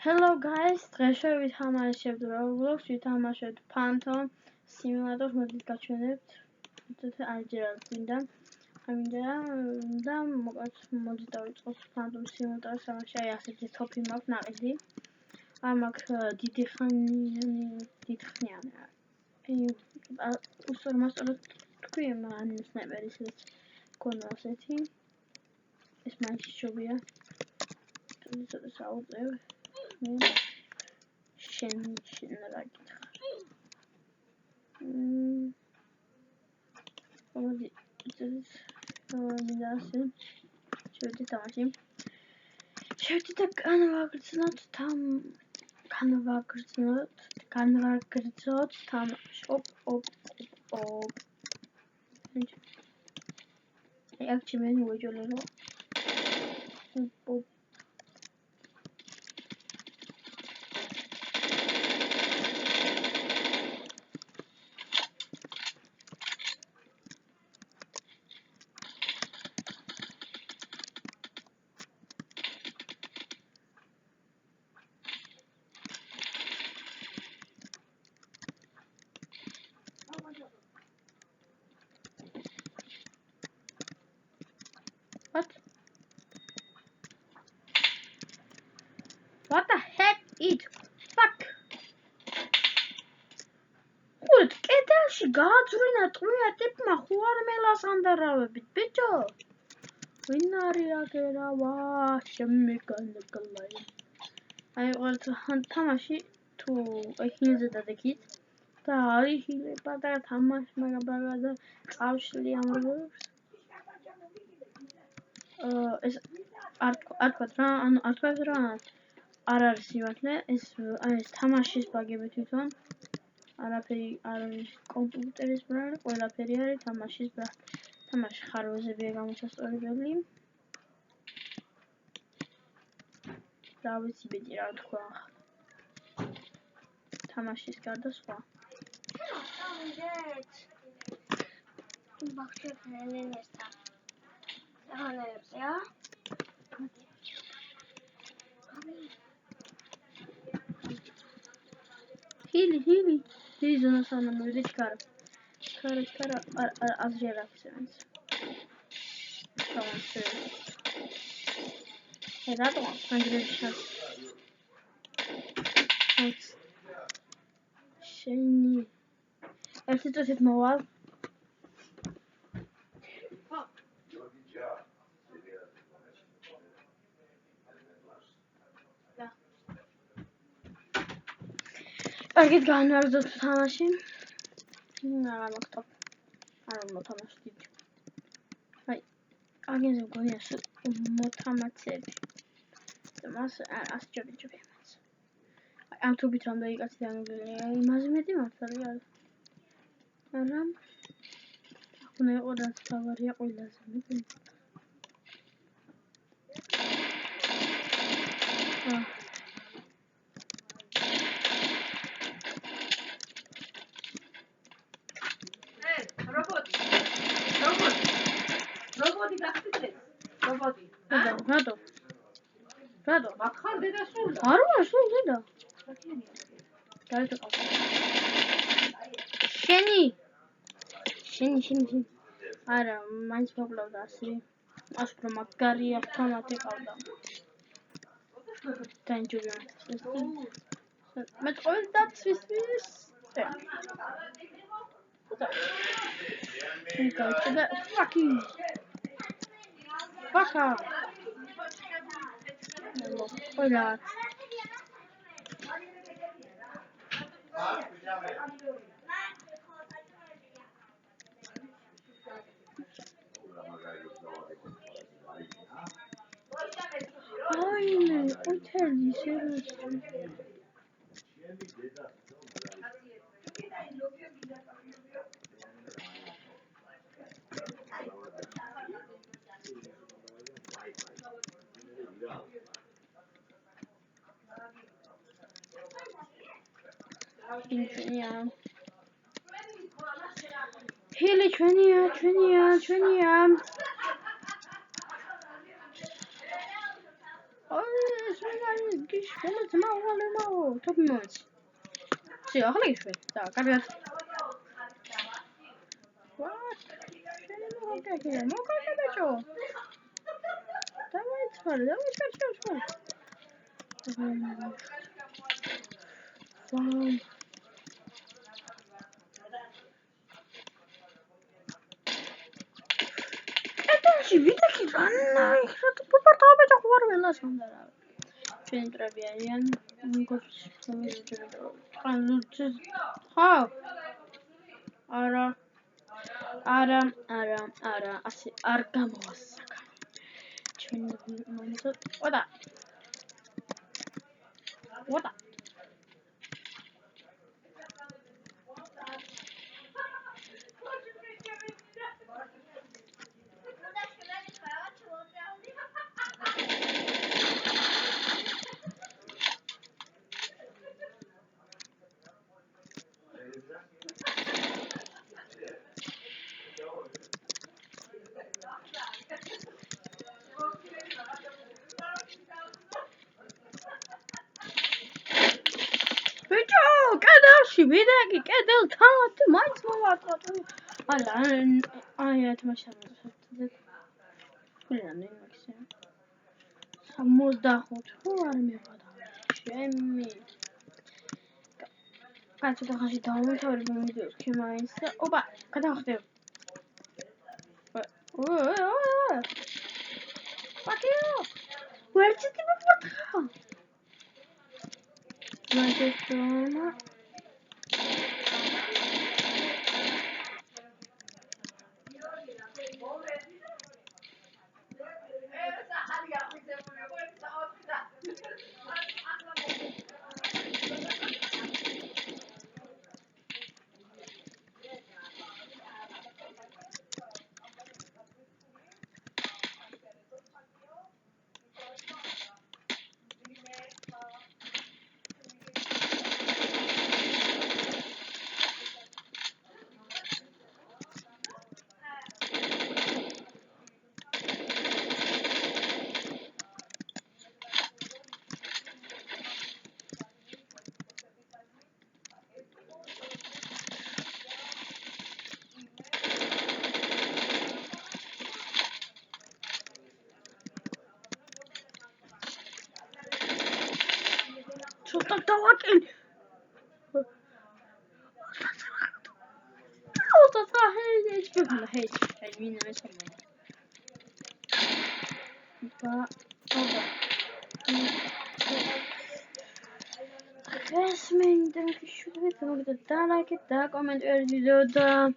Hello guys, დღეშე ვითამაშებთ Roblox, ვითამაშებთ Phantom Simulator-ს, მოდით გაჩვენებთ. აი ჯერ არ წინდა. ამინდა და მოდით დავიწყოთ Phantom Simulator-ს, ამაში აი ასეთი თოფი მაქვს ნაყიდი. მაქვს დიდი ხნიანი. უსწორმასწორად თქვი, ან სნაიპერის გქონდა ასეთი. ეს მაინც შობია. ცოტა საუწევ. შენ რა გითხარ? მოდი მინდასი. შევიდეთ ამაში. შევიდეთ და განვაგრძნოთ თამაში. ოპ. აქ ჩემენ უეჯოლერო. ოპ. What the heck it? Fuck. What? კედელში გააძვინა ტყვია ტიპმა ხوار მელას ანდარავებით, ბიჭო. ვინ არის აგერა? ვა, შემიგანგლაი. აი ყოველ თამაში თუ ჰილზე დადექით და არის ჰილება და თამაშმა და წავშლი ამბობს. ეს არ თქვათ რა, ანუ არ თქვათ რა. არ არის სიმართლე, ეს თამაშის ბაგები თვითონ. არაფერი არ არის კომპიუტერის ბრალი, ყველაფერი არის თამაშის ბრალი. თამაში ხარვეზებია გამოსასწორებელი. რა ვიცი ბიჭი რა თქვა. თამაშის გარდა სხვა. Hili. Zona sana mıydı çıkar. Çıkar. Az yaraksınız. Tamam şöyle. Tamam. Hangi bir şey. Şimdi. Erkek etme var. Erkek განვაგრძოთ თამაში. არა მაგთო. არ მოთამაშდით. აი, აგენზე მგონია მოთამაცები. მას ასჯობი. აი, ამ თუბით რამდენი კაცი დამიგლია. იმაზე მეტი მართალი არის. არა. უნდა იყო რა თავარია ყველაზე მეტი. რატო? მაგხარ დედა სულ და. არ ვარ სულ დედა. დაიწყო. შენი. არა, მაინც მოკლავდა ასე. ასპრო მაგარი ავტომატი ყავდა. დაინჯობია. მე ყოველ დაცვის. და fucking Baka. Hola. Ay, otel dışarı. Hili ჩვენია. არა, ასე არ გამოვასაკა. ჩვენ მომწონს. ოდა. ვიდეგი კედელთან მაინც მოვატყოთ. არა, თამაშობთ. ფულანი მაქსიმ. 65 თუ არ მივადა. ჩემი. კაცო და ხაში დავუმთავრებ ვიდეოს კი მაინც და ოპა, გადავხდები. პაკიო. ვერცით მოვატყა. მაგეთონა Sultan Tawakin. Resmen demek ki şurada da like da comment video da.